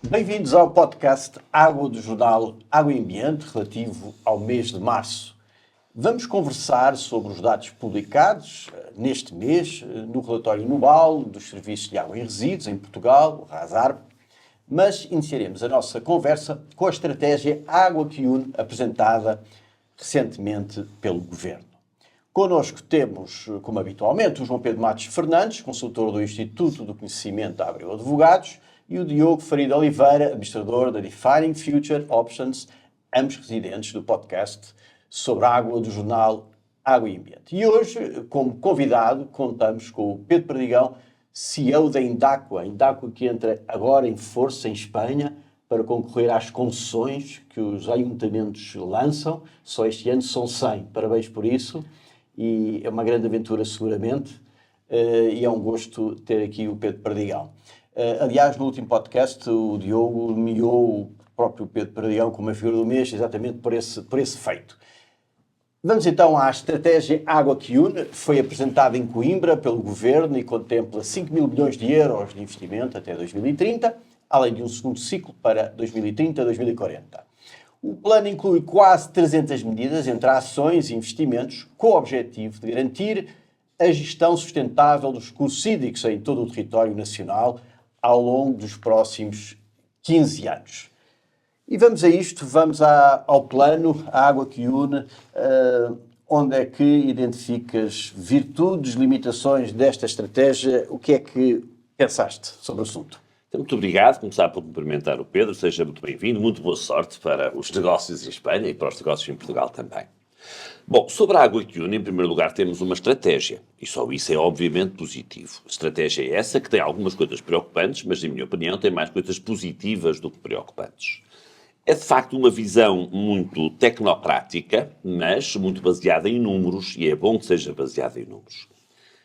Bem-vindos ao podcast Água do Jornal Água e Ambiente, relativo ao mês de março. Vamos conversar sobre os dados publicados neste mês no relatório anual dos Serviços de Água e Resíduos em Portugal, o RASARP, mas iniciaremos a nossa conversa com a estratégia Água que Une, apresentada recentemente pelo Governo. Connosco temos, como habitualmente, o João Pedro Matos Fernandes, consultor do Instituto do Conhecimento da Abreu Advogados, e o Diogo Faria de Oliveira, administrador da Defining Future Options, ambos residentes do podcast sobre a água do jornal Água e Ambiente. E hoje, como convidado, contamos com o Pedro Perdigão, CEO da Indaqua. Indaqua que entra agora em força em Espanha para concorrer às concessões que os ayuntamentos lançam. Só este ano são 100. Parabéns por isso. E é uma grande aventura seguramente, e é um gosto ter aqui o Pedro Perdigão. Aliás, no último podcast o Diogo nomeou o próprio Pedro Perdigão como a figura do mês, exatamente por esse feito. Vamos então à estratégia Água que Une. Foi apresentada em Coimbra pelo Governo e contempla 5 mil milhões de euros de investimento até 2030, além de um segundo ciclo para 2030-2040. O plano inclui quase 300 medidas entre ações e investimentos com o objetivo de garantir a gestão sustentável dos recursos hídricos em todo o território nacional ao longo dos próximos 15 anos. E vamos a isto, vamos ao plano, a Água que Une. Onde é que identificas virtudes, limitações desta estratégia? O que é que pensaste sobre o assunto? Muito obrigado. Começar por cumprimentar o Pedro. Seja muito bem-vindo. Muito boa sorte para os negócios em Espanha e para os negócios em Portugal também. Bom, sobre a Água que Une, em primeiro lugar, temos uma estratégia. E só isso é obviamente positivo. A estratégia é essa, que tem algumas coisas preocupantes, mas, em minha opinião, tem mais coisas positivas do que preocupantes. É, de facto, uma visão muito tecnocrática, mas muito baseada em números, e é bom que seja baseada em números.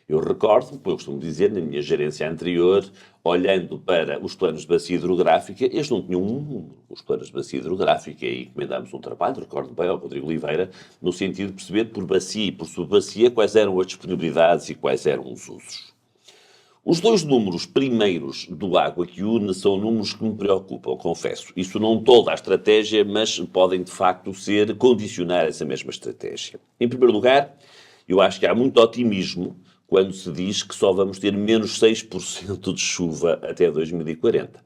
Eu recordo, como eu costumo dizer, na minha gerência anterior, olhando para os planos de bacia hidrográfica, eles não tinham um número, os planos de bacia hidrográfica, e encomendámos um trabalho, recordo bem, ao Rodrigo Oliveira, no sentido de perceber por bacia e por subbacia quais eram as disponibilidades e quais eram os usos. Os dois números primeiros do Água que Une são números que me preocupam, confesso. Isso não toda a estratégia, mas podem, de facto, condicionar essa mesma estratégia. Em primeiro lugar, eu acho que há muito otimismo quando se diz que só vamos ter menos 6% de chuva até 2040.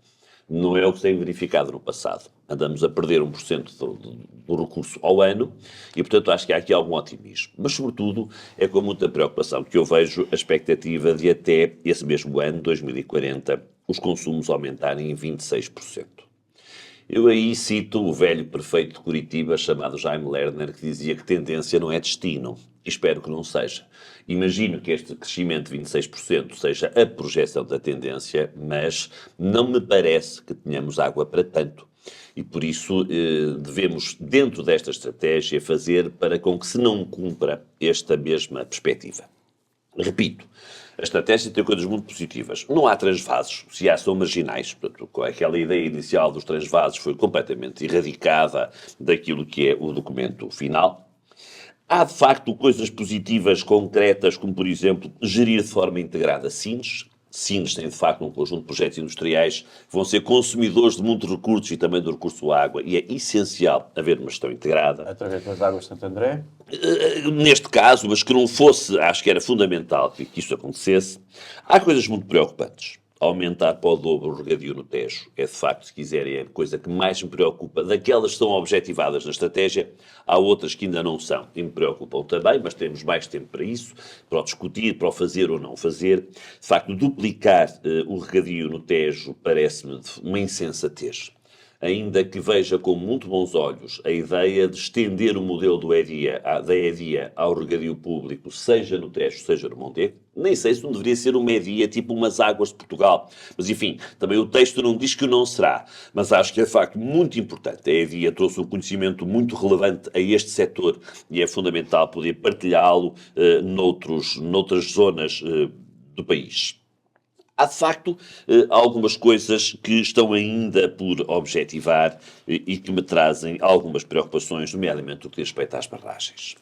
Não é o que tem verificado no passado. Andamos a perder 1% do recurso ao ano e, portanto, acho que há aqui algum otimismo. Mas, sobretudo, é com muita preocupação que eu vejo a expectativa de até esse mesmo ano, 2040, os consumos aumentarem em 26%. Eu aí cito o velho prefeito de Curitiba, chamado Jaime Lerner, que dizia que tendência não é destino. E espero que não seja. Imagino que este crescimento de 26% seja a projeção da tendência, mas não me parece que tenhamos água para tanto. E por isso devemos, dentro desta estratégia, fazer para com que se não cumpra esta mesma perspectiva. Repito, a estratégia tem coisas muito positivas. Não há transvasos, se há são marginais. Portanto, aquela ideia inicial dos transvasos foi completamente erradicada daquilo que é o documento final. Há, de facto, coisas positivas, concretas, como, por exemplo, gerir de forma integrada SINs. SINs têm, de facto, um conjunto de projetos industriais que vão ser consumidores de muitos recursos e também do recurso à água, e é essencial haver uma gestão integrada. Através das águas de Santo André? Neste caso, mas que não fosse, acho que era fundamental que isso acontecesse. Há coisas muito preocupantes. Aumentar para o dobro o regadio no Tejo é, de facto, se quiserem, a coisa que mais me preocupa. Daquelas que são objetivadas na estratégia, há outras que ainda não são e me preocupam também, mas temos mais tempo para isso, para o discutir, para o fazer ou não fazer. De facto, duplicar o regadio no Tejo parece-me uma insensatez. Ainda que veja com muito bons olhos a ideia de estender o modelo da EDIA ao regadio público, seja no Tejo, seja no Mondego. Nem sei se não deveria ser uma EDIA tipo umas águas de Portugal. Mas, enfim, também o texto não diz que não será. Mas acho que é, de facto, muito importante. A EDIA trouxe um conhecimento muito relevante a este setor e é fundamental poder partilhá-lo noutras zonas do país. Há, de facto, algumas coisas que estão ainda por objetivar e que me trazem algumas preocupações, nomeadamente o que diz respeito às barragens.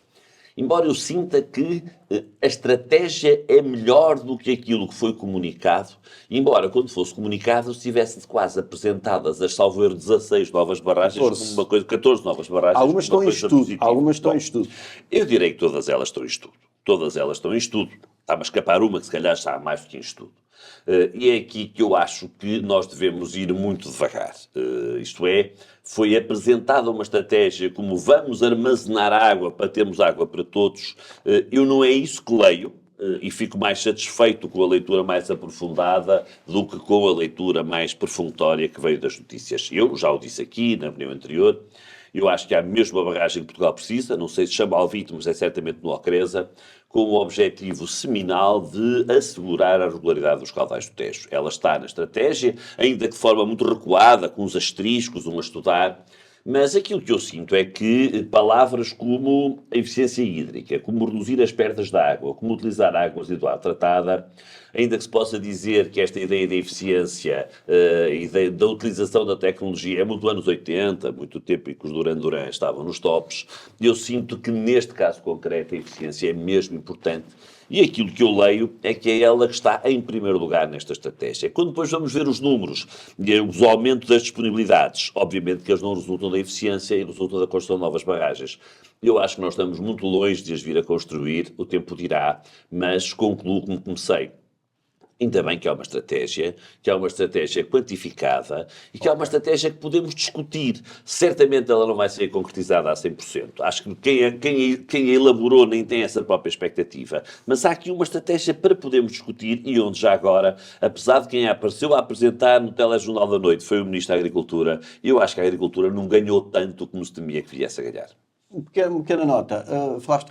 Embora eu sinta que a estratégia é melhor do que aquilo que foi comunicado, embora quando fosse comunicado estivesse quase apresentadas as, salvo erro, 16 novas barragens 14. como uma coisa, 14 novas barragens Algumas como uma estão em coisa estudo. positiva. Algumas estão Bom, em estudo. eu direi que todas elas estão em estudo. Todas elas estão em estudo. Está-me a escapar uma que se calhar está mais do que em estudo. E é aqui que eu acho que nós devemos ir muito devagar. Isto é, foi apresentada uma estratégia como vamos armazenar água para termos água para todos. Eu não é isso que leio. E fico mais satisfeito com a leitura mais aprofundada do que com a leitura mais perfunctória que veio das notícias. Eu já o disse aqui, na reunião anterior, eu acho que há mesmo a barragem que Portugal precisa, não sei se chama Alvite, mas é certamente no Ocreza, com o objetivo seminal de assegurar a regularidade dos caudais do Tejo. Ela está na estratégia, ainda que de forma muito recuada, com uns asteriscos, a estudar, mas aquilo que eu sinto é que palavras como a eficiência hídrica, como reduzir as perdas de água, como utilizar água residual tratada, ainda que se possa dizer que esta ideia de eficiência e da utilização da tecnologia é muito dos anos 80, muito tempo em que os Duran Duran estavam nos tops, eu sinto que neste caso concreto a eficiência é mesmo importante. E aquilo que eu leio é que é ela que está em primeiro lugar nesta estratégia. Quando depois vamos ver os números e os aumentos das disponibilidades, obviamente que eles não resultam da eficiência e resultam da construção de novas barragens. Eu acho que nós estamos muito longe de as vir a construir, o tempo dirá, mas concluo como comecei. Ainda bem que há uma estratégia quantificada e que há uma estratégia que podemos discutir. Certamente ela não vai ser concretizada a 100%. Acho que quem a elaborou nem tem essa própria expectativa. Mas há aqui uma estratégia para podermos discutir e onde já agora, apesar de quem apareceu a apresentar no Telejornal da Noite foi o Ministro da Agricultura, eu acho que a Agricultura não ganhou tanto como se temia que viesse a ganhar. Uma pequena nota.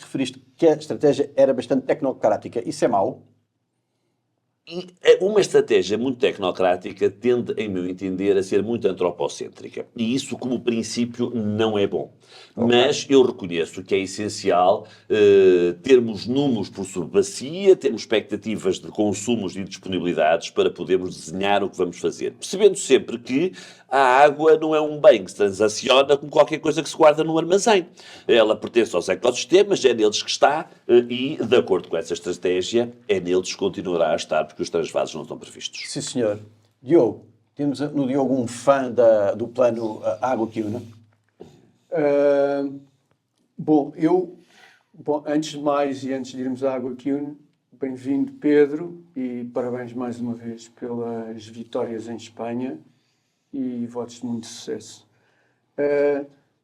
Referiste que a estratégia era bastante tecnocrática. Isso é mau? E uma estratégia muito tecnocrática tende, em meu entender, a ser muito antropocêntrica. E isso, como princípio, não é bom. Ok. Mas eu reconheço que é essencial termos números por subbacia, termos expectativas de consumos e disponibilidades para podermos desenhar o que vamos fazer. Percebendo sempre que a água não é um bem que se transaciona como qualquer coisa que se guarda num armazém. Ela pertence aos ecossistemas, é neles que está e, de acordo com essa estratégia, é neles que continuará a estar, porque os transvasos não estão previstos. Sim, senhor. Diogo, temos no Diogo um fã do plano Água Tuna. Bom, antes de mais e antes de irmos à Água Tune, bem-vindo Pedro e parabéns mais uma vez pelas vitórias em Espanha e votos de muito sucesso.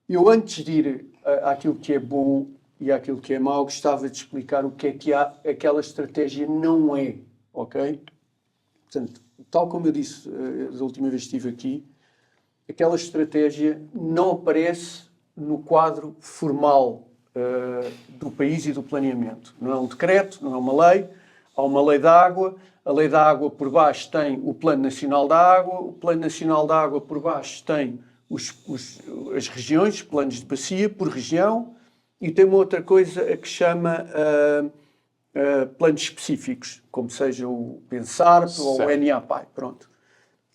Eu antes de ir àquilo que é bom e àquilo que é mau, gostava de explicar o que é aquela estratégia não é, ok? Portanto, tal como eu disse da última vez que estive aqui, aquela estratégia não aparece no quadro formal do país e do planeamento. Não é um decreto, não é uma lei. Há uma lei da água. A lei da água por baixo tem o Plano Nacional da Água. O Plano Nacional da Água por baixo tem as regiões, os planos de bacia por região. E tem uma outra coisa que chama planos específicos, como seja o PENSARP ou o NAPAI. Pronto.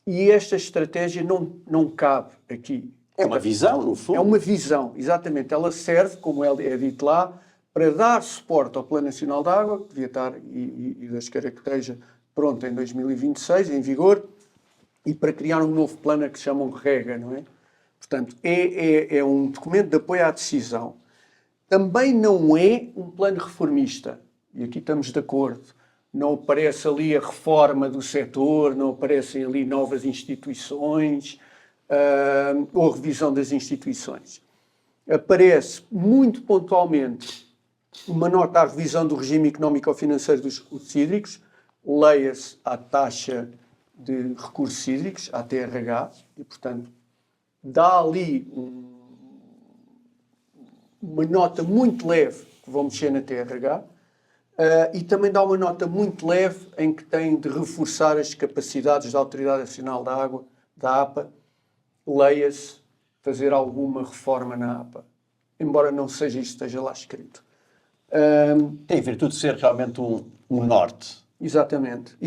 E esta estratégia não cabe aqui. É uma visão, no fundo. É uma visão, exatamente. Ela serve, como é dito lá, para dar suporte ao Plano Nacional da Água, que devia estar, e Deus queira que esteja pronto em 2026, em vigor, e para criar um novo plano que se chamam REGA, não é? Portanto, é um documento de apoio à decisão. Também não é um plano reformista, e aqui estamos de acordo. Não aparece ali a reforma do setor, não aparecem ali novas instituições, ou revisão das instituições. Aparece muito pontualmente uma nota à revisão do regime económico-financeiro dos recursos hídricos, leia-se à taxa de recursos hídricos, à TRH, e, portanto, dá ali uma nota muito leve que vão mexer na TRH, e também dá uma nota muito leve em que tem de reforçar as capacidades da Autoridade Nacional da Água, da APA, leia-se fazer alguma reforma na APA, embora não seja isto que esteja lá escrito. Tem virtude de ser realmente um norte. Exatamente.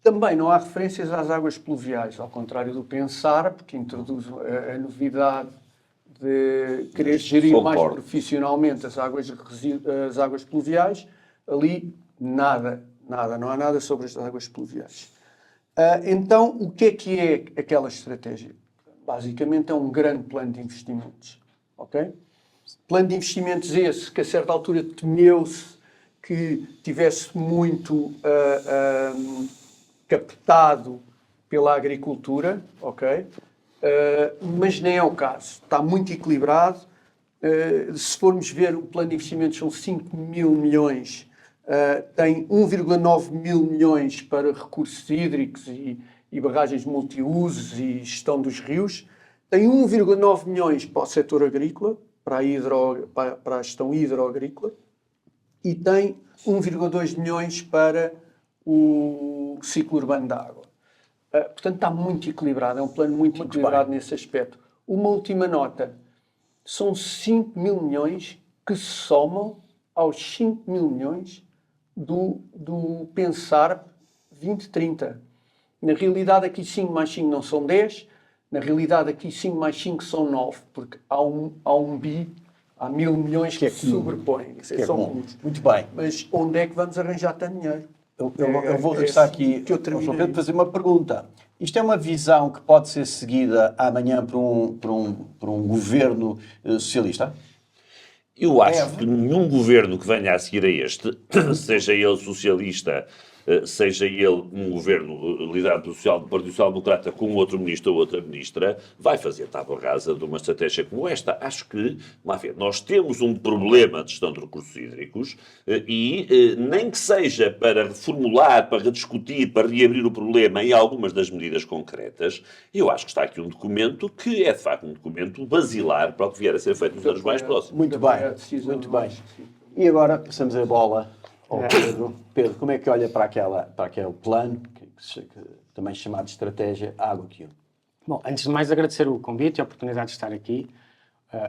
Também não há referências às águas pluviais, ao contrário do PENSARP, que introduz a novidade de querer gerir mais Concordo. profissionalmente as águas pluviais, ali nada, não há nada sobre as águas pluviais. Então, o que é aquela estratégia? Basicamente é um grande plano de investimentos, ok? Plano de investimentos esse que a certa altura temeu-se que tivesse muito captado pela agricultura, ok? Mas nem é o caso. Está muito equilibrado. Se formos ver, o plano de investimentos são 5 mil milhões, tem 1,9 mil milhões para recursos hídricos e barragens multiusos e gestão dos rios, tem 1,9 milhões para o setor agrícola, para a gestão hidroagrícola, e tem 1,2 milhões para o ciclo urbano da água. Portanto, está muito equilibrado, é um plano muito equilibrado nesse aspecto. Uma última nota, são 5 mil milhões que se somam aos 5 mil milhões do Pensar 2030. Na realidade, aqui 5 mais 5 não são 10, na realidade, aqui 5 mais 5 são 9, porque há um bi, há 1.000 milhões que se sobrepõem. Isso é só muito bem. Mas onde é que vamos arranjar tanto dinheiro? Eu vou regressar aqui ao João Pedro fazer uma pergunta. Isto é uma visão que pode ser seguida amanhã por um governo socialista? Eu acho que nenhum governo que venha a seguir a este, seja ele socialista, seja ele um governo liderado pelo Partido Social Democrata com outro ministro ou outra ministra, vai fazer tábua rasa de uma estratégia como esta. Acho que, nós temos um problema de gestão de recursos hídricos e nem que seja para reformular, para rediscutir, para reabrir o problema em algumas das medidas concretas, eu acho que está aqui um documento que é, de facto, um documento basilar para o que vier a ser feito nos anos mais próximos. Muito bem. E agora passamos a bola ao Pedro. Pedro, como é que olha para aquele plano, que também chamado de estratégia Água que Une? Bom, antes de mais agradecer o convite e a oportunidade de estar aqui.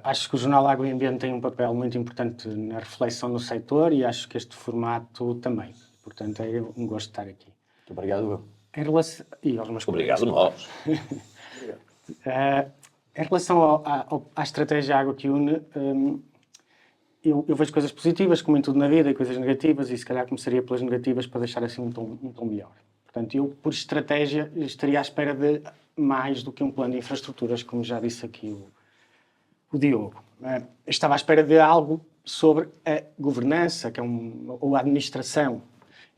Acho que o Jornal Água e Ambiente tem um papel muito importante na reflexão no setor e acho que este formato também. Portanto, é um gosto de estar aqui. Muito obrigado. Em relação... E aos meus Obrigado, nós. Em relação à estratégia Água que Une, eu vejo coisas positivas, como em tudo na vida, e coisas negativas, e se calhar começaria pelas negativas para deixar assim um tom melhor. Portanto, eu, por estratégia, estaria à espera de mais do que um plano de infraestruturas, como já disse aqui o Diogo. Estava à espera de algo sobre a governança, ou a administração,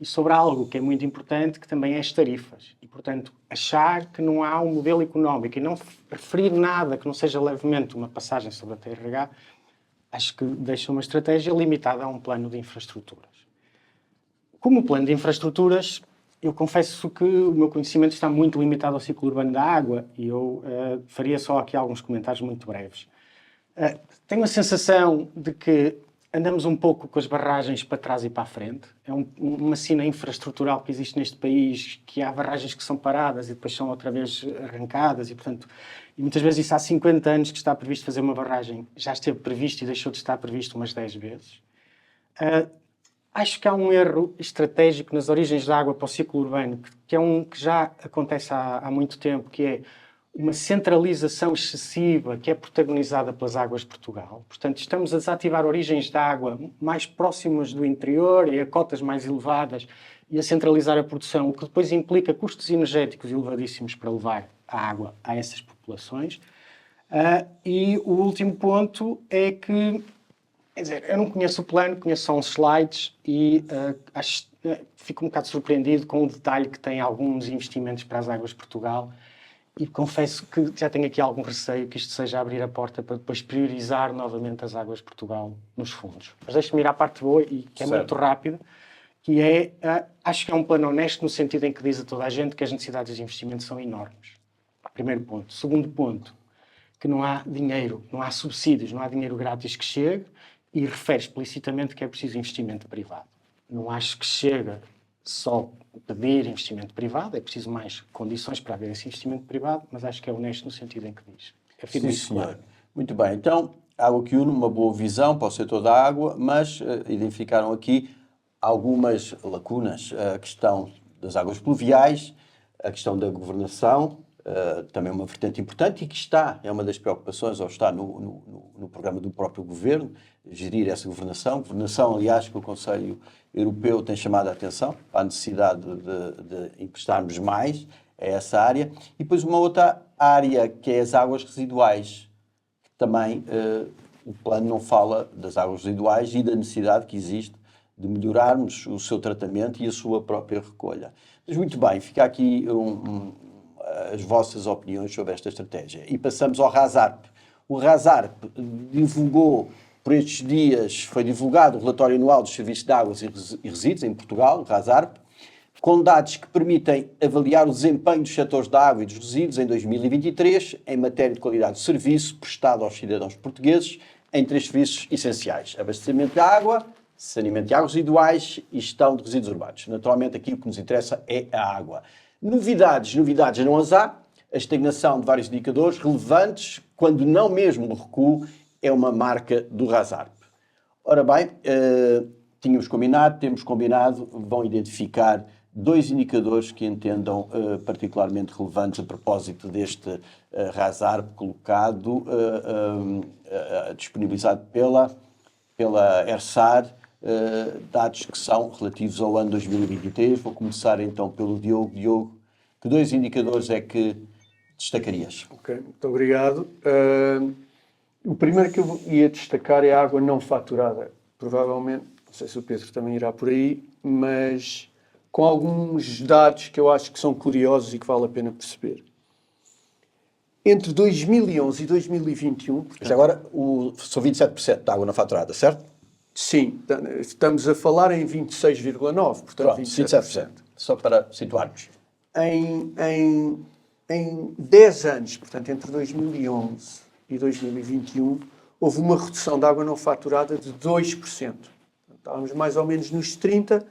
e sobre algo que é muito importante, que também é as tarifas. E, portanto, achar que não há um modelo económico e não referir nada que não seja levemente uma passagem sobre a TRH, acho que deixa uma estratégia limitada a um plano de infraestruturas. Como plano de infraestruturas, eu confesso que o meu conhecimento está muito limitado ao ciclo urbano da água e eu faria só aqui alguns comentários muito breves. Tenho a sensação de que andamos um pouco com as barragens para trás e para a frente. É uma sina infraestrutural que existe neste país, que há barragens que são paradas e depois são outra vez arrancadas e, portanto, muitas vezes isso há 50 anos que está previsto fazer uma barragem, já esteve previsto e deixou de estar previsto umas 10 vezes. Acho que há um erro estratégico nas origens da água para o ciclo urbano, que já acontece há muito tempo, que é uma centralização excessiva que é protagonizada pelas Águas de Portugal. Portanto, estamos a desativar origens de água mais próximas do interior e a cotas mais elevadas e a centralizar a produção, o que depois implica custos energéticos elevadíssimos para levar a água a essas populações. E o último ponto é que, quer dizer, eu não conheço o plano, conheço só uns slides e fico um bocado surpreendido com o detalhe que tem alguns investimentos para as Águas de Portugal. E confesso que já tenho aqui algum receio que isto seja abrir a porta para depois priorizar novamente as Águas de Portugal nos fundos. Mas deixe-me ir à parte boa, e que é muito rápida, que é, acho que é um plano honesto no sentido em que diz a toda a gente que as necessidades de investimento são enormes. Primeiro ponto. Segundo ponto, que não há dinheiro, não há subsídios, não há dinheiro grátis que chegue e refere explicitamente que é preciso investimento privado. Não acho que chega só pedir investimento privado, é preciso mais condições para haver esse investimento privado, mas acho que é honesto no sentido em que diz. Sim, senhor. Muito bem. Então, Água que Une, uma boa visão para o setor da água, mas identificaram aqui algumas lacunas. A questão das águas pluviais, a questão da governação, também uma vertente importante e que é uma das preocupações, ou está no programa do próprio Governo, gerir essa governação. Governação, aliás, que o Conselho Europeu tem chamado a atenção para a necessidade de emprestarmos mais a essa área. E depois uma outra área, que é as águas residuais, que também o plano não fala das águas residuais e da necessidade que existe de melhorarmos o seu tratamento e a sua própria recolha. Mas muito bem, fica aqui as vossas opiniões sobre esta estratégia. E passamos ao RASARP. O RASARP divulgou, por estes dias, foi divulgado o relatório anual dos serviços de águas e resíduos em Portugal, o RASARP, com dados que permitem avaliar o desempenho dos setores da água e dos resíduos em 2023 em matéria de qualidade de serviço prestado aos cidadãos portugueses em 3 serviços essenciais: abastecimento de água, saneamento de águas residuais e gestão de resíduos urbanos. Naturalmente, aqui o que nos interessa é a água. Novidades não as há. A estagnação de vários indicadores relevantes, quando não mesmo o recuo, é uma marca do RASARP. Ora bem, temos combinado, vão identificar 2 indicadores que entendam particularmente relevantes a propósito deste RASARP colocado, disponibilizado pela ERSAR, dados que são relativos ao ano 2023. Vou começar então pelo Diogo. Diogo, que 2 indicadores é que destacarias? Ok, muito obrigado. O primeiro que eu ia destacar é a água não faturada. Provavelmente, não sei se o Pedro também irá por aí, mas com alguns dados que eu acho que são curiosos e que vale a pena perceber. Entre 2011 e 2021... Mas agora são 27% de água não faturada, certo? Sim, estamos a falar em 26,9%, portanto. Pronto, 27%. Só para situarmos. Em 10 anos, portanto, entre 2011 e 2021, houve uma redução de água não faturada de 2%. Estávamos mais ou menos nos 30%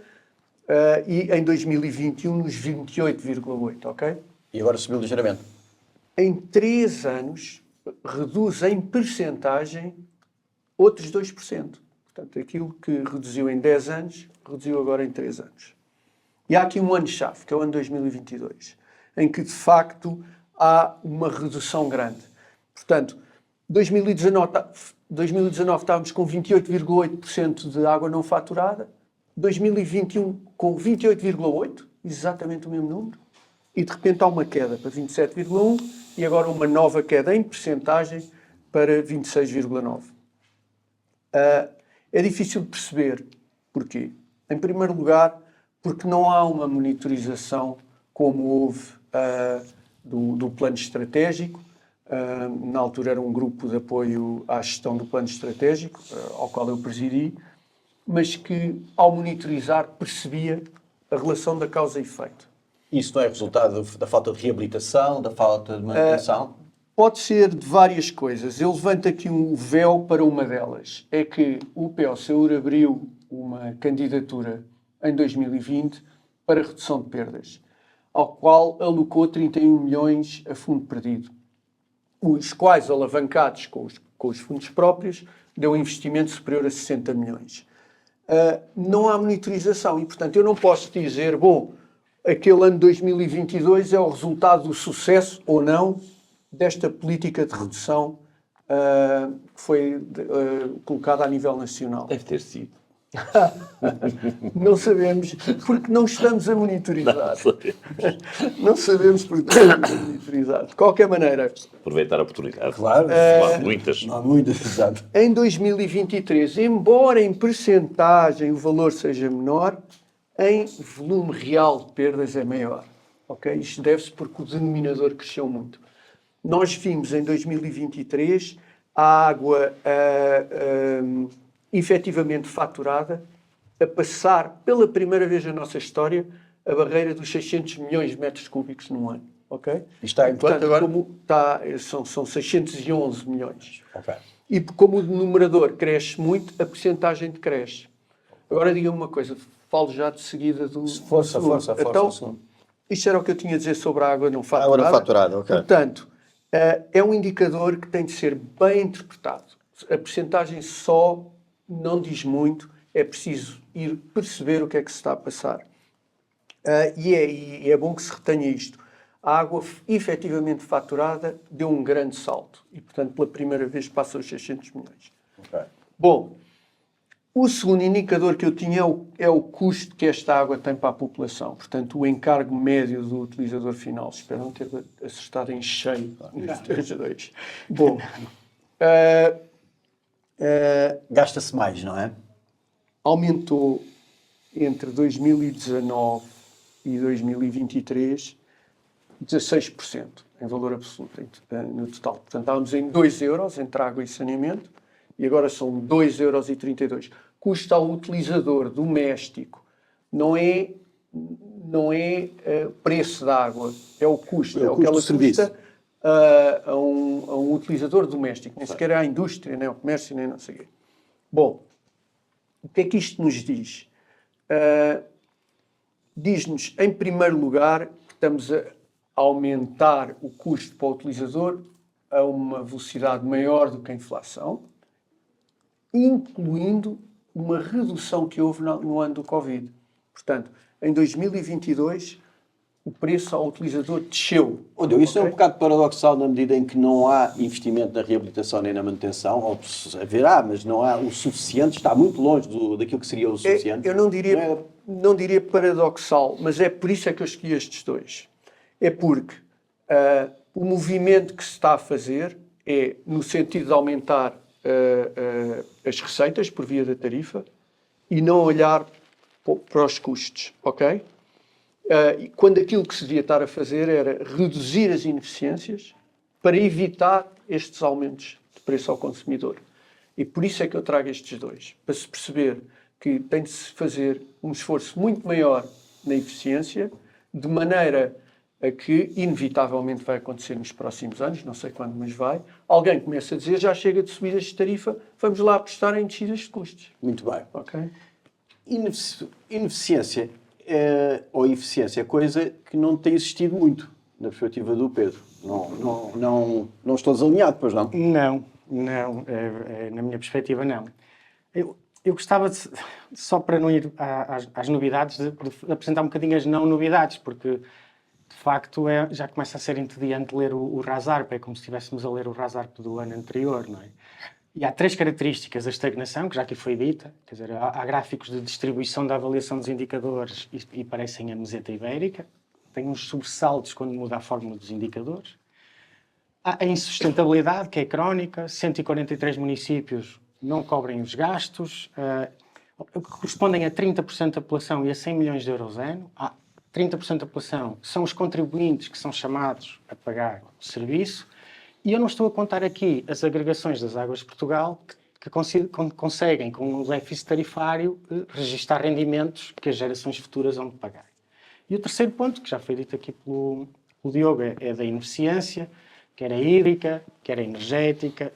e em 2021 nos 28,8%, ok? E agora subiu ligeiramente. Em 3 anos, reduz em percentagem outros 2%. Portanto, aquilo que reduziu em 10 anos, reduziu agora em 3 anos. E há aqui um ano-chave, que é o ano 2022, em que, de facto, há uma redução grande. Portanto, 2019 estávamos com 28,8% de água não faturada, 2021 com 28,8%, exatamente o mesmo número, e de repente há uma queda para 27,1% e agora uma nova queda em percentagem para 26,9%. É difícil de perceber porquê. Em primeiro lugar, porque não há uma monitorização como houve do plano estratégico. Na altura era um grupo de apoio à gestão do plano estratégico, ao qual eu presidi, mas que, ao monitorizar, percebia a relação da causa e efeito. Isso não é resultado da falta de reabilitação, da falta de manutenção? Pode ser de várias coisas. Eu levanto aqui um véu para uma delas. É que o PO-SEUR abriu uma candidatura em 2020 para redução de perdas, ao qual alocou 31 milhões a fundo perdido, os quais, alavancados com os fundos próprios, deu um investimento superior a 60 milhões. Não há monitorização e, portanto, eu não posso dizer, bom, aquele ano de 2022 é o resultado do sucesso ou não desta política de redução que foi colocada a nível nacional. Deve ter sido. Não sabemos, porque não estamos a monitorizar. Não sabemos porque não estamos a monitorizar. De qualquer maneira... Aproveitar a oportunidade. Claro. Não há muitas. Não há muitas, exato. Em 2023, embora em percentagem o valor seja menor, em volume real de perdas é maior. Okay? Isto deve-se porque o denominador cresceu muito. Nós vimos em 2023 a água efetivamente faturada a passar pela primeira vez na nossa história a barreira dos 600 milhões de metros cúbicos num ano. Okay? E está em quanto agora? São 611 milhões. Okay. E como o denominador cresce muito, a percentagem decresce. Agora diga-me uma coisa, falo já de seguida do... Força. Então, isto era o que eu tinha a dizer sobre a água não faturada. Água não faturada, ok. Portanto, é um indicador que tem de ser bem interpretado. A percentagem só não diz muito, é preciso ir perceber o que é que se está a passar. E é bom que se retenha isto. a água efetivamente faturada deu um grande salto. E, portanto, pela primeira vez passa os 600 milhões. Ok. Bom, o segundo indicador que eu tinha é o custo que esta água tem para a população. Portanto, o encargo médio do utilizador final. Espero não ter acertado em cheio nestes dois. Bom, Gasta-se mais, não é? aumentou entre 2019 e 2023 16% em valor absoluto, no total. Portanto, estávamos em 2 euros entre água e saneamento e agora são 2,32 euros. Custo ao utilizador doméstico não é preço da água, é o custo. É o o que custo ela do serviço. custa a um utilizador doméstico. Nem sequer é à indústria, nem ao comércio, nem não sei o quê. Bom, o que é que isto nos diz? Diz-nos, em primeiro lugar, que estamos a aumentar o custo para o utilizador a uma velocidade maior do que a inflação, incluindo uma redução que houve no ano do Covid. Portanto, em 2022, o preço ao utilizador desceu. Isso é um bocado paradoxal na medida em que não há investimento na reabilitação nem na manutenção, ou haverá, mas não há o suficiente, está muito longe daquilo que seria o suficiente. Eu não diria paradoxal, mas é por isso é que eu escolhi estes dois. É porque o movimento que se está a fazer é no sentido de aumentar as receitas por via da tarifa e não olhar para os custos, ok? Quando aquilo que se devia estar a fazer era reduzir as ineficiências para evitar estes aumentos de preço ao consumidor. E por isso é que eu trago estes dois, para se perceber que tem de se fazer um esforço muito maior na eficiência, de maneira a que, inevitavelmente, vai acontecer nos próximos anos, não sei quando, mas vai, alguém começa a dizer, já chega de subidas de tarifa, vamos lá apostar em descidas de custos. Muito bem. Ok? Ineficiência ou eficiência é coisa que não tem existido muito, na perspectiva do Pedro. Não estou desalinhado, pois não? Não. Na minha perspectiva, não. Eu gostava, só para não ir às novidades, de apresentar um bocadinho as não novidades, porque, de facto, já começa a ser entediante ler o RASARP, é como se estivéssemos a ler o RASARP do ano anterior, não é? E há 3 características da estagnação, que já aqui foi dita, quer dizer, há gráficos de distribuição da avaliação dos indicadores e parecem a meseta ibérica, tem uns sobressaltos quando muda a fórmula dos indicadores. Há a insustentabilidade, que é crónica, 143 municípios não cobrem os gastos, que correspondem a 30% da população e a 100 milhões de euros ano. Há 30% da população são os contribuintes que são chamados a pagar o serviço. E eu não estou a contar aqui as agregações das Águas de Portugal que conseguem, com o déficit tarifário, registar rendimentos que as gerações futuras vão de pagar. E o terceiro ponto, que já foi dito aqui pelo Diogo, é da ineficiência, quer a hídrica, quer a energética.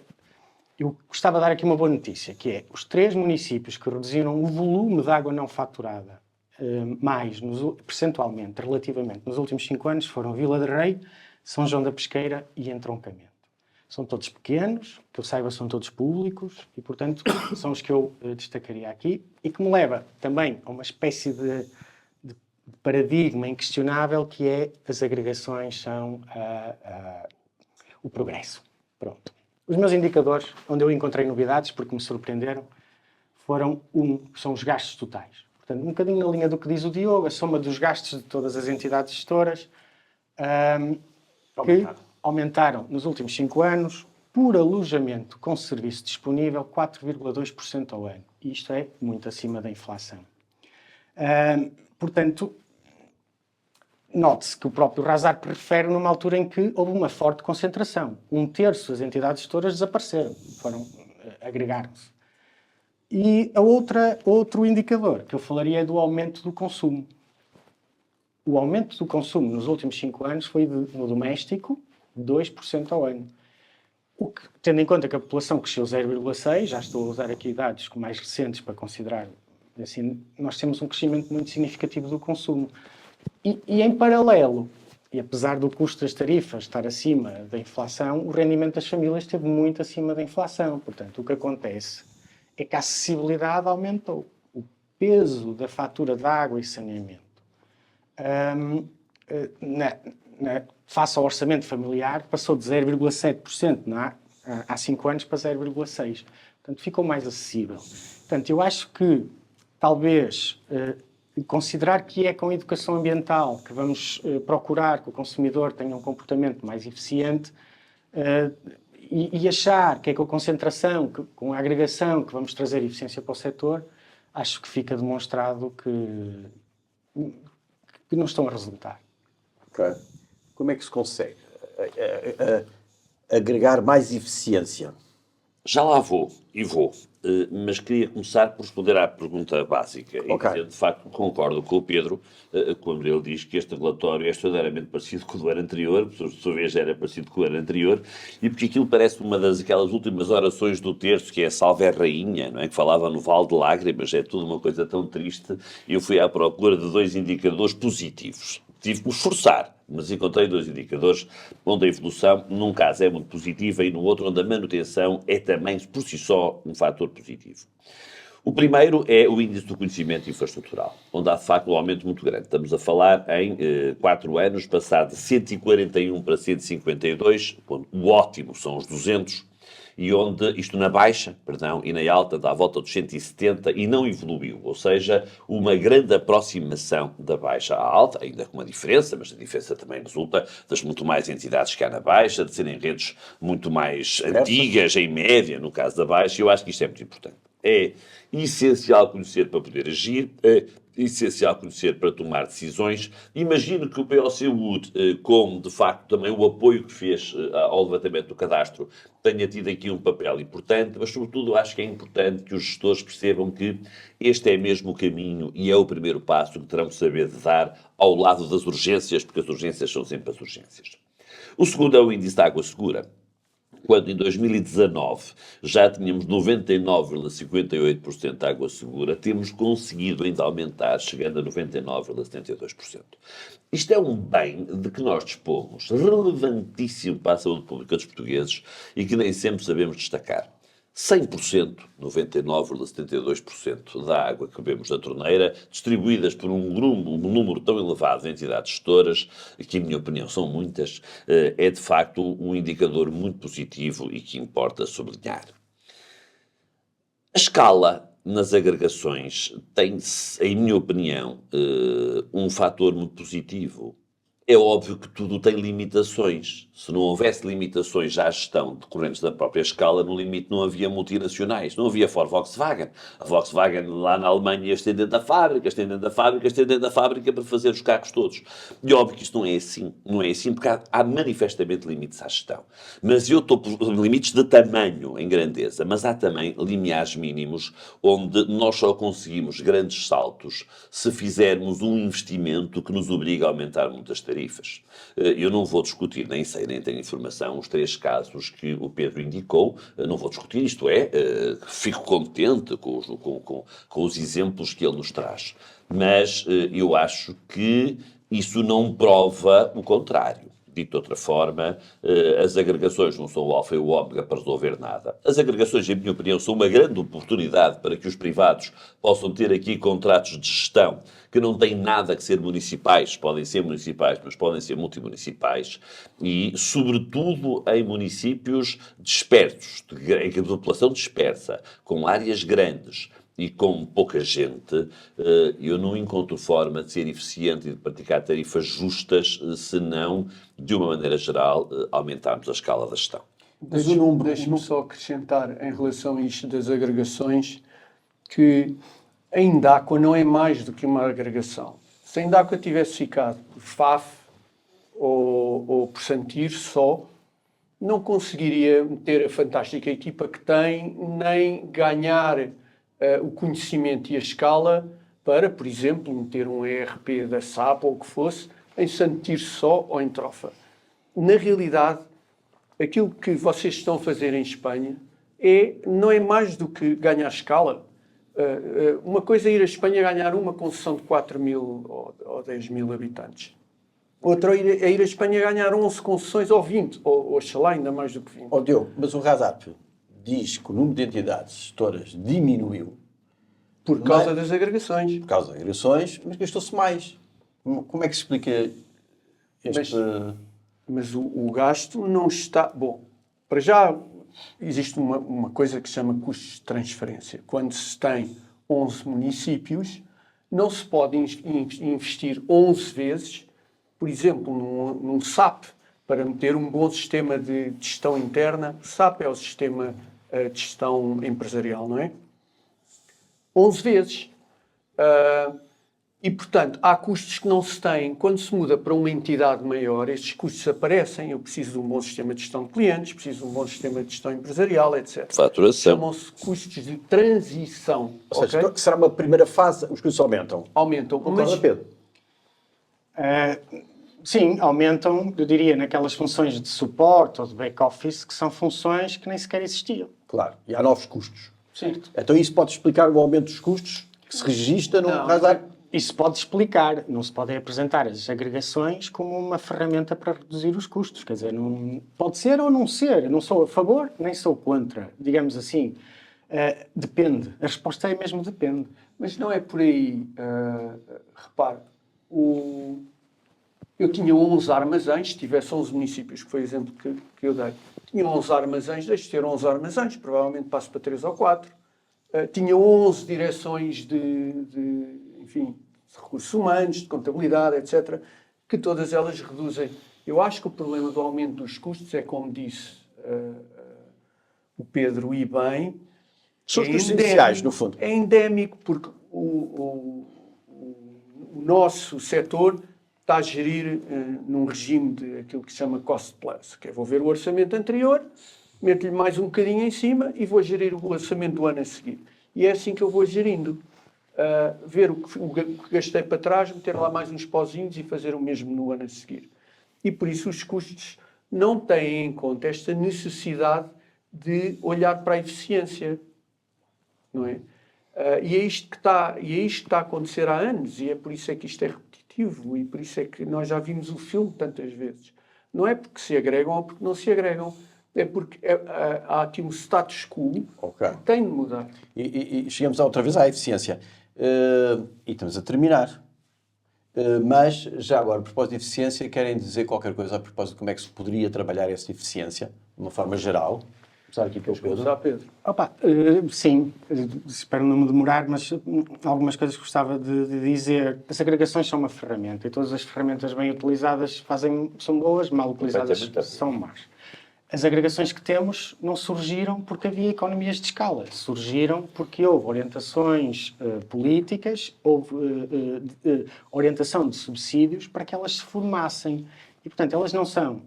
Eu gostava de dar aqui uma boa notícia, que é os 3 municípios que reduziram o volume de água não faturada mais, percentualmente, relativamente, nos últimos 5 anos, foram Vila de Rei, São João da Pesqueira e Entroncamento. São todos pequenos, que eu saiba são todos públicos e, portanto, são os que eu destacaria aqui e que me leva também a uma espécie de paradigma inquestionável que é as agregações são o progresso. Pronto. Os meus indicadores, onde eu encontrei novidades, porque me surpreenderam, são os gastos totais. Portanto, um bocadinho na linha do que diz o Diogo, a soma dos gastos de todas as entidades gestoras, que aumentaram nos últimos 5 anos, por alojamento com serviço disponível, 4,2% ao ano. E isto é muito acima da inflação. Portanto, note-se que o próprio RASARP refere numa altura em que houve uma forte concentração. 1/3 das entidades gestoras desapareceram, agregaram-se. E outro indicador que eu falaria é do aumento do consumo. O aumento do consumo nos últimos 5 anos foi, no doméstico, 2% ao ano. O que, tendo em conta que a população cresceu 0,6%, já estou a usar aqui dados mais recentes para considerar, assim, nós temos um crescimento muito significativo do consumo. E em paralelo, e apesar do custo das tarifas estar acima da inflação, o rendimento das famílias esteve muito acima da inflação. Portanto, o que acontece é que a acessibilidade aumentou. O peso da fatura de água e saneamento face ao orçamento familiar, passou de 0,7% há 5 anos para 0,6%. Portanto, ficou mais acessível. Portanto, eu acho que, talvez, considerar que é com a educação ambiental que vamos procurar que o consumidor tenha um comportamento mais eficiente e achar que é com a concentração, com a agregação, que vamos trazer eficiência para o setor, acho que fica demonstrado que não estão a resultar. Ok. Como é que se consegue agregar mais eficiência? Já lá vou, mas queria começar por responder à pergunta básica. Ok. E dizer, de facto, concordo com o Pedro quando ele diz que este relatório é extraordinariamente parecido com o do ano anterior, por sua vez era parecido com o ano anterior, e porque aquilo parece uma aquelas últimas orações do terço, que é Salve a Rainha, não é? Que falava no Vale de Lágrimas, é tudo uma coisa tão triste, e eu fui à procura de 2 indicadores positivos. Tive que me esforçar, mas encontrei 2 indicadores onde a evolução, num caso, é muito positiva e no outro, onde a manutenção é também, por si só, um fator positivo. O primeiro é o índice do conhecimento infraestrutural, onde há, de facto, um aumento muito grande. Estamos a falar em 4 anos, passar de 141 para 152, o ótimo são os 200, e onde, isto na baixa, e na alta dá a volta dos 170 e não evoluiu, ou seja, uma grande aproximação da baixa à alta, ainda com uma diferença, mas a diferença também resulta das muito mais entidades que há na baixa, de serem redes muito mais antigas, em média, no caso da baixa, e eu acho que isto é muito importante. É essencial conhecer para poder agir, é essencial conhecer para tomar decisões. Imagino que o POCUD, com de facto também o apoio que fez ao levantamento do cadastro, tenha tido aqui um papel importante, mas sobretudo acho que é importante que os gestores percebam que este é mesmo o caminho e é o primeiro passo que terão que saber de dar ao lado das urgências, porque as urgências são sempre as urgências. O segundo é o índice de água segura. Quando em 2019 já tínhamos 99,58% de água segura, temos conseguido ainda aumentar, chegando a 99,72%. Isto é um bem de que nós dispomos, relevantíssimo para a saúde pública dos portugueses e que nem sempre sabemos destacar. 100%, 99,72% da água que bebemos da torneira, distribuídas por um número tão elevado de entidades gestoras, que, em minha opinião, são muitas, é de facto um indicador muito positivo e que importa sublinhar. A escala nas agregações tem, em minha opinião, um fator muito positivo. É óbvio que tudo tem limitações. Se não houvesse limitações à gestão decorrentes da própria escala, no limite não havia multinacionais, não havia Volkswagen. A Volkswagen lá na Alemanha ia estendendo a fábrica, estendendo a fábrica, estendendo a fábrica para fazer os carros todos. E óbvio que isto não é assim. Não é assim porque há manifestamente limites à gestão. Mas eu estou por limites de tamanho, em grandeza, mas há também limiares mínimos onde nós só conseguimos grandes saltos se fizermos um investimento que nos obriga a aumentar muitas tarifas. Eu não vou discutir, nem sei, nem tenho informação, os 3 casos que o Pedro indicou, não vou discutir, isto é, fico contente com os exemplos que ele nos traz. Mas eu acho que isso não prova o contrário. Dito de outra forma, as agregações não são o alfa e o ômega para resolver nada. As agregações, em minha opinião, são uma grande oportunidade para que os privados possam ter aqui contratos de gestão que não têm nada que ser municipais, podem ser municipais, mas podem ser multimunicipais, e, sobretudo, em municípios dispersos, em que a população dispersa, com áreas grandes, e com pouca gente, eu não encontro forma de ser eficiente e de praticar tarifas justas se não, de uma maneira geral, aumentarmos a escala da gestão. Deixe-me só acrescentar em relação a isto das agregações que a Indáqua não é mais do que uma agregação. Se a Indáqua tivesse ficado por FAF ou por Santir só, não conseguiria ter a fantástica equipa que tem, nem ganhar o conhecimento e a escala para, por exemplo, meter um ERP da SAP ou o que fosse, em Santir só ou em Trofa. Na realidade, aquilo que vocês estão a fazer em Espanha não é mais do que ganhar escala. Uma coisa é ir à Espanha ganhar uma concessão de 4 mil ou 10 mil habitantes. Outra é ir à Espanha ganhar 11 concessões ou 20, ou sei lá, ainda mais do que 20. Diogo, mas o RASAP diz que o número de entidades gestoras diminuiu por causa das agregações. Por causa das agregações, mas gastou-se mais. Como é que se explica Mas o gasto não está... Bom, para já existe uma coisa que se chama custos de transferência. Quando se tem 11 municípios, não se pode investir 11 vezes, por exemplo, num SAP, para meter um bom sistema de gestão interna. SAP é o sistema de gestão empresarial, não é? 11 vezes. E, portanto, há custos que não se têm. Quando se muda para uma entidade maior, estes custos aparecem. Eu preciso de um bom sistema de gestão de clientes, preciso de um bom sistema de gestão empresarial, etc. Faturação. Chamam-se custos de transição. Ou seja, ok? então, será uma primeira fase, os custos aumentam. Aumentam. Concorda, Pedro? Sim, aumentam, eu diria, naquelas funções de suporte ou de back-office, que são funções que nem sequer existiam. Claro. E há novos custos. Certo. Então isso pode explicar o aumento dos custos que se registra no radar? Isso pode explicar, não se podem apresentar as agregações como uma ferramenta para reduzir os custos. Quer dizer, não, pode ser ou não ser. Eu não sou a favor, nem sou contra. Digamos assim, depende. A resposta é mesmo depende. Mas não é por aí. Repare, eu tinha 11 armazéns, se tivesse 11 municípios, que foi o exemplo que eu dei. Tinha 11 armazéns, deixo de ter 11 armazéns, provavelmente passo para 3 ou 4. Tinha 11 direções enfim, de recursos humanos, de contabilidade, etc., que todas elas reduzem. Eu acho que o problema do aumento dos custos é, como disse o Pedro, e bem, São os custos iniciais, no fundo. é endémico, porque o nosso setor está a gerir num regime de aquilo que se chama cost plus, que é vou ver o orçamento anterior, meto-lhe mais um bocadinho em cima e vou gerir o orçamento do ano a seguir. E é assim que eu vou gerindo. Ver o que gastei para trás, meter lá mais uns pozinhos e fazer o mesmo no ano a seguir. E por isso os custos não têm em conta esta necessidade de olhar para a eficiência, não é? E é isto que está a acontecer há anos, e é por isso é que isto é repetitivo, e por isso é que nós já vimos o filme tantas vezes. Não é porque se agregam ou porque não se agregam, é porque há aqui um status quo que tem de mudar. E chegamos outra vez à eficiência. E estamos a terminar. Mas, já agora, a propósito de eficiência, querem dizer qualquer coisa a propósito de como é que se poderia trabalhar essa eficiência, de uma forma geral? Começar aqui pelo Pedro. Pedro. Sim, espero não me demorar, mas algumas coisas que gostava de dizer. As agregações são uma ferramenta e todas as ferramentas bem utilizadas são boas, mal utilizadas são más. As agregações que temos não surgiram porque havia economias de escala. Surgiram porque houve orientações políticas, houve orientação de subsídios para que elas se formassem. E, portanto, elas não são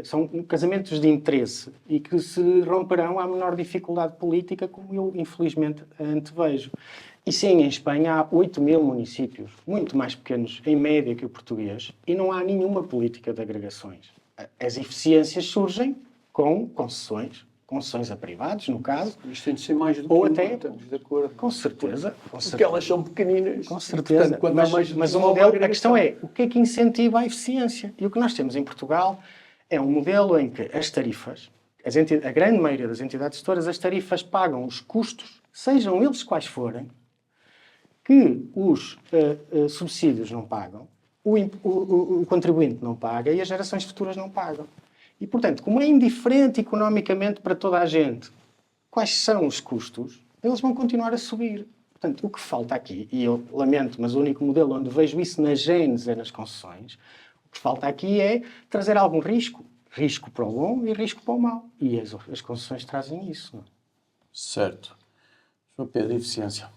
são casamentos de interesse e que se romperão à menor dificuldade política, como eu, infelizmente, antevejo. E sim, em Espanha há 8.000 municípios, muito mais pequenos, em média, que o português, e não há nenhuma política de agregações. As eficiências surgem com concessões a privados, no caso. Isto tem de ser mais do que ou até, estamos de acordo. com certeza. Porque elas são pequeninas. Com certeza. Portanto, Mas o modelo, a questão é, o que incentiva a eficiência? E o que nós temos em Portugal é um modelo em que as tarifas, a grande maioria das entidades gestoras, as tarifas pagam os custos, sejam eles quais forem, que os subsídios não pagam, o contribuinte não paga e as gerações futuras não pagam. E, portanto, como é indiferente economicamente para toda a gente quais são os custos, eles vão continuar a subir. Portanto, o que falta aqui, e eu lamento, mas o único modelo onde vejo isso na gênese é nas concessões, o que falta aqui é trazer algum risco. Risco para o bom e risco para o mau. E as concessões trazem isso. Não? Certo. João Pedro, eficiência.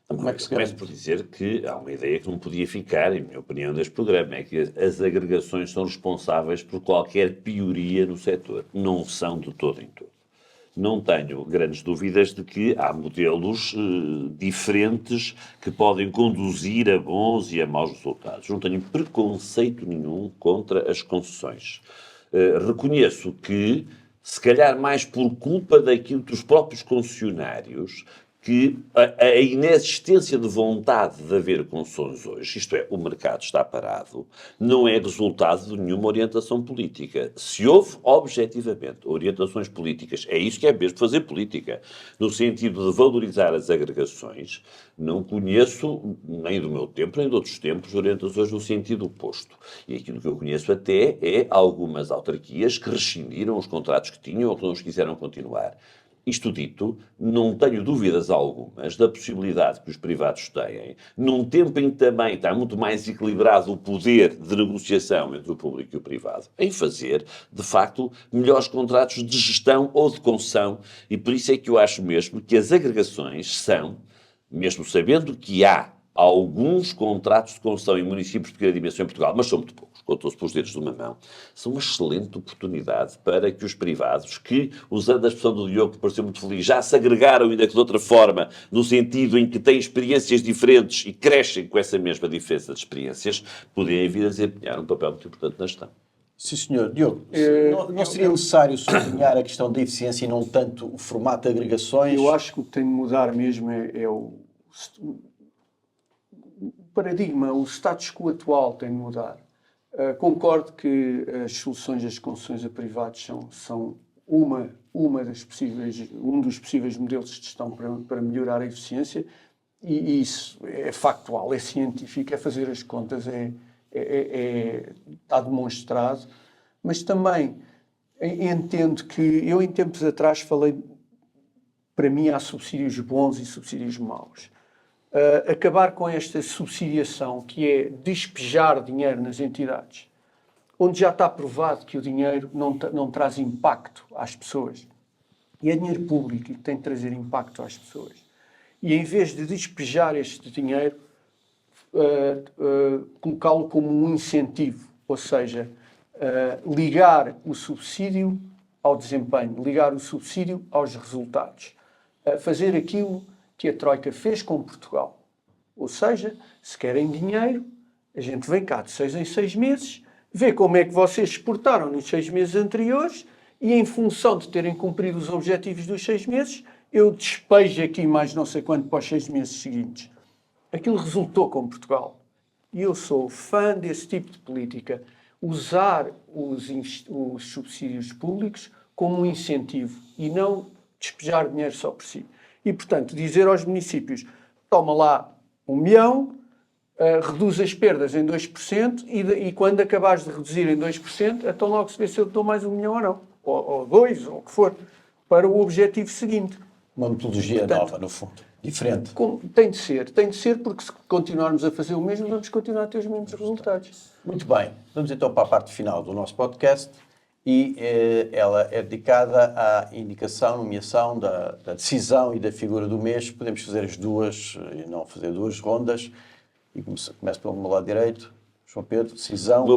Como é que se começa por dizer que há uma ideia que não podia ficar, em minha opinião, deste programa, é que as agregações são responsáveis por qualquer pioria no setor. Não são de todo em todo. Não tenho grandes dúvidas de que há modelos diferentes que podem conduzir a bons e a maus resultados. Não tenho preconceito nenhum contra as concessões. Reconheço que, se calhar mais por culpa daquilo dos próprios concessionários, que a inexistência de vontade de haver concessões hoje, isto é, o mercado está parado, não é resultado de nenhuma orientação política. Se houve, objetivamente, orientações políticas, é isso que é mesmo fazer política, no sentido de valorizar as agregações, não conheço, nem do meu tempo, nem de outros tempos, orientações no sentido oposto. E aquilo que eu conheço até é algumas autarquias que rescindiram os contratos que tinham ou que não os quiseram continuar. Isto dito, não tenho dúvidas algumas da possibilidade que os privados têm, num tempo em que também está muito mais equilibrado o poder de negociação entre o público e o privado, em fazer, de facto, melhores contratos de gestão ou de concessão. E por isso é que eu acho mesmo que as agregações são, mesmo sabendo que há alguns contratos de concessão em municípios de pequena dimensão em Portugal, mas são muito poucos, contam-se pelos dedos de uma mão, são uma excelente oportunidade para que os privados, que, usando a expressão do Diogo, que pareceu muito feliz, já se agregaram ainda que de outra forma, no sentido em que têm experiências diferentes e crescem com essa mesma diferença de experiências, poderem vir a desempenhar um papel muito importante na gestão. Sim, senhor. Diogo, não seria necessário sublinhar a questão da eficiência e não tanto o formato de agregações? Eu acho que o que tem de mudar mesmo é o paradigma, o status quo atual tem de mudar. Concordo que as soluções das concessões a privados são uma das possíveis, um dos possíveis modelos de gestão para melhorar a eficiência, e isso é factual, é científico, é fazer as contas, está demonstrado, mas também entendo que eu em tempos atrás falei, para mim há subsídios bons e subsídios maus. Acabar com esta subsidiação, que é despejar dinheiro nas entidades, onde já está provado que o dinheiro não traz impacto às pessoas. E é dinheiro público e tem de trazer impacto às pessoas. E em vez de despejar este dinheiro, colocá-lo como um incentivo, ou seja, ligar o subsídio ao desempenho, ligar o subsídio aos resultados. Fazer aquilo que a Troika fez com Portugal. Ou seja, se querem dinheiro, a gente vem cá de 6 em 6 meses, vê como é que vocês exportaram nos 6 meses anteriores e, em função de terem cumprido os objetivos dos 6 meses, eu despejo aqui mais não sei quanto para os 6 meses seguintes. Aquilo resultou com Portugal. E eu sou fã desse tipo de política. Usar os subsídios públicos como um incentivo e não despejar dinheiro só por si. E, portanto, dizer aos municípios, toma lá 1 milhão, reduz as perdas em 2% e quando acabares de reduzir em 2%, então logo se vê se eu te dou mais 1 milhão ou não. Ou 2, ou o que for, para o objetivo seguinte. Uma metodologia nova, no fundo. Diferente. Tem de ser porque se continuarmos a fazer o mesmo, vamos continuar a ter os mesmos resultados. Muito bem. Vamos então para a parte final do nosso podcast. E ela é dedicada à indicação, nomeação da decisão e da figura do mês. Podemos fazer as duas, e não fazer duas rondas. E começo pelo meu lado direito. João Pedro, decisão. O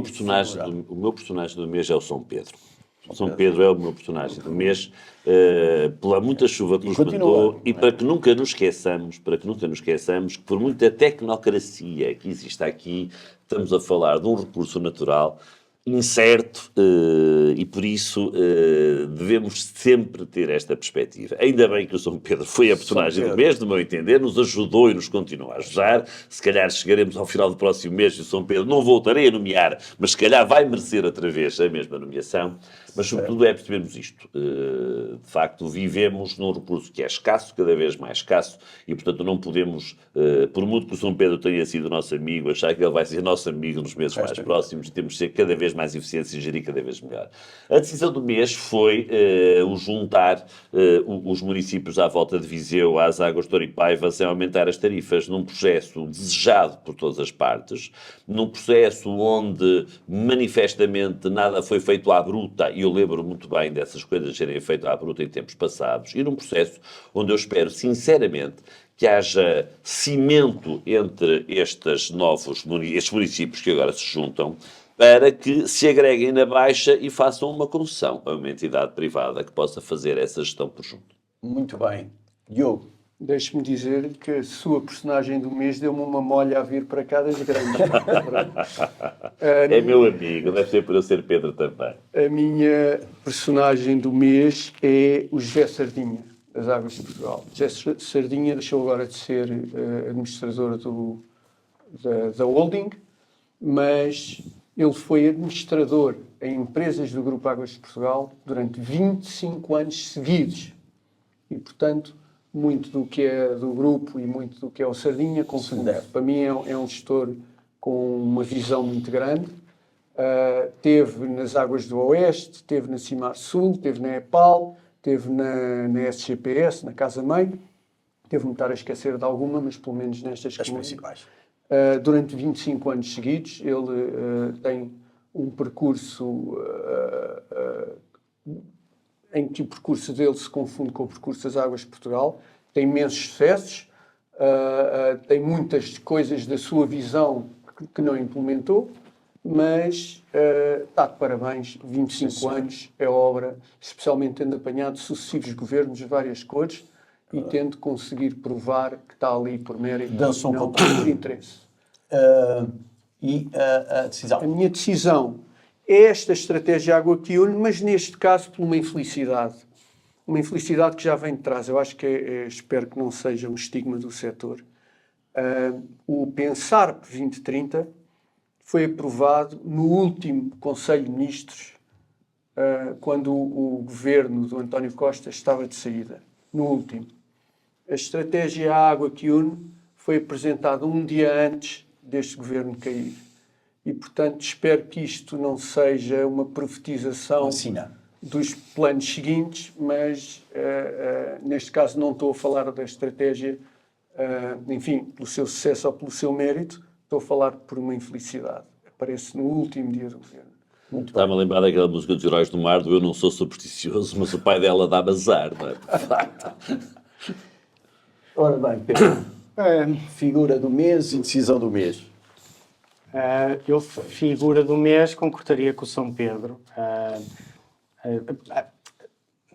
meu personagem do mês é o São Pedro. São Pedro é o meu personagem do mês, pela muita chuva que nos mandou, e para que nunca nos esqueçamos que por muita tecnocracia que existe aqui, estamos a falar de um recurso natural incerto e por isso devemos sempre ter esta perspectiva. Ainda bem que o São Pedro foi a personagem do mês, do meu entender, nos ajudou e nos continua a ajudar. Se calhar chegaremos ao final do próximo mês e o São Pedro não voltarei a nomear, mas se calhar vai merecer outra vez a mesma nomeação. Mas sobretudo é percebermos isto. De facto, vivemos num recurso que é escasso, cada vez mais escasso, e portanto não podemos, por muito que o São Pedro tenha sido nosso amigo, achar que ele vai ser nosso amigo nos meses mais próximos, e temos de ser cada vez mais eficientes e gerir cada vez melhor. A decisão do mês foi o juntar os municípios à volta de Viseu, às Águas de Douro e Paiva, sem aumentar as tarifas, num processo desejado por todas as partes, num processo onde manifestamente nada foi feito à bruta, e eu lembro muito bem dessas coisas serem feitas à bruta em tempos passados, e num processo onde eu espero sinceramente que haja cimento entre estes municípios que agora se juntam, para que se agreguem na Baixa e façam uma concessão a uma entidade privada que possa fazer essa gestão por junto. Muito bem. Diogo. Deixe-me dizer que a sua personagem do mês deu-me uma molha a vir para cá das grandes. É meu amigo, deve ser por eu ser Pedro também. A minha personagem do mês é o José Sardinha. das Águas de Portugal. José Sardinha deixou agora de ser administrador da holding, mas ele foi administrador em empresas do Grupo Águas de Portugal durante 25 anos seguidos. E, portanto, muito do que é do grupo e muito do que é o Sardinha confunde. Para mim é um gestor com uma visão muito grande. Teve nas Águas do Oeste, teve na Cimar Sul, teve na EPAL, teve na SGPS, na Casa Mãe. Devo-me estar a esquecer de alguma, mas pelo menos nestas As principais. Durante 25 anos seguidos, ele tem um percurso em que o percurso dele se confunde com o percurso das Águas de Portugal. Tem imensos sucessos, tem muitas coisas da sua visão que não implementou, mas está de parabéns, 25 anos é obra, especialmente tendo apanhado sucessivos governos de várias cores e tendo conseguir provar que está ali por mérito e não por interesse. E a decisão? A minha decisão é esta estratégia água que une, mas neste caso por uma infelicidade. Uma infelicidade que já vem de trás. Eu acho que espero que não seja um estigma do setor. O Pensarp 2030 foi aprovado no último Conselho de Ministros, quando o governo do António Costa estava de saída. No último. A estratégia água que une foi apresentada um dia antes deste governo cair. E, portanto, espero que isto não seja uma profetização dos planos seguintes, mas, neste caso, não estou a falar da estratégia, enfim, pelo seu sucesso ou pelo seu mérito, estou a falar por uma infelicidade. Aparece no último dia do governo. Está-me a lembrar daquela música dos Heróis do Mar, do Eu Não Sou Supersticioso, mas o pai dela dá bazar, não é? Ora bem, Pedro, figura do mês e decisão do mês. Eu, figura do mês, concordaria com o São Pedro.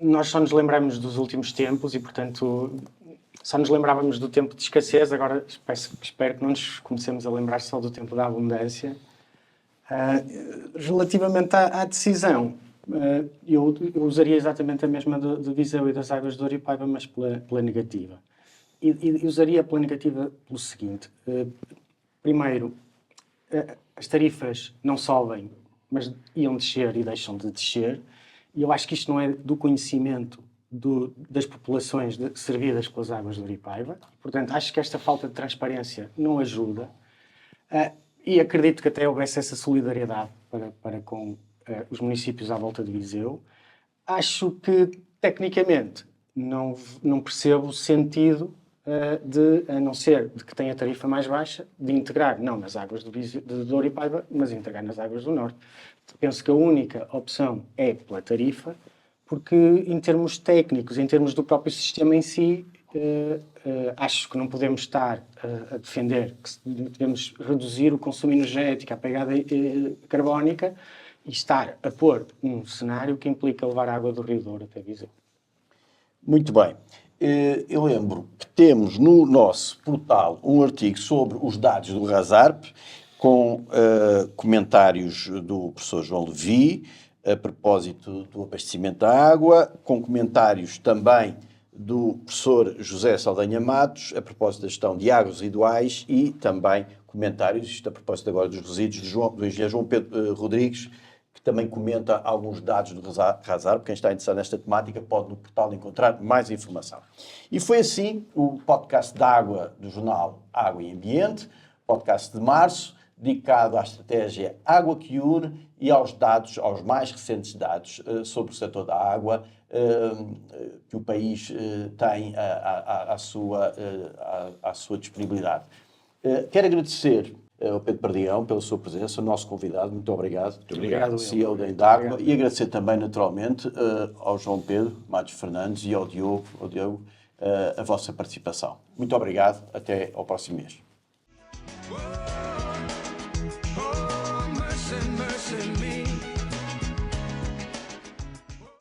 Nós só nos lembramos dos últimos tempos e, portanto, só nos lembrávamos do tempo de escassez. Agora espero que não nos comecemos a lembrar só do tempo da abundância. Relativamente à decisão, eu usaria exatamente a mesma de Viseu e das Águas de Douro e Paiva, mas pela negativa. E usaria pela negativa pelo seguinte. Primeiro, as tarifas não sobem, mas iam descer e deixam de descer. E eu acho que isto não é do conhecimento das populações servidas pelas Águas de Douro e Paiva. Portanto, acho que esta falta de transparência não ajuda. E acredito que até houvesse essa solidariedade para com os municípios à volta de Viseu. Acho que, tecnicamente, não percebo o sentido a não ser de que tenha a tarifa mais baixa, de integrar, não nas águas de Douro e Paiva, mas integrar nas águas do Norte. Penso que a única opção é pela tarifa, porque em termos técnicos, em termos do próprio sistema em si, acho que não podemos estar a defender que devemos reduzir o consumo energético, a pegada carbónica, e estar a pôr um cenário que implica levar água do Rio Douro até Viseu. Muito bem. Eu lembro que temos no nosso portal um artigo sobre os dados do RASARP, com comentários do professor João Levi, a propósito do abastecimento da água, com comentários também do professor José Saldanha Matos, a propósito da gestão de águas residuais, e também comentários, isto a propósito agora dos resíduos, do engenheiro João Pedro Rodrigues, que também comenta alguns dados do RASARP. Quem está interessado nesta temática pode no portal encontrar mais informação. E foi assim o podcast da água do jornal Água e Ambiente, podcast de março, dedicado à estratégia Água que Une e aos dados, aos mais recentes dados sobre o setor da água que o país tem à sua disponibilidade. Quero agradecer ao Pedro Perdigão pela sua presença, o nosso convidado. Muito obrigado. Muito obrigado. CEO da Endagua. E agradecer também, naturalmente, ao João Pedro Matos Fernandes e ao Diogo a vossa participação. Muito obrigado. Até ao próximo mês.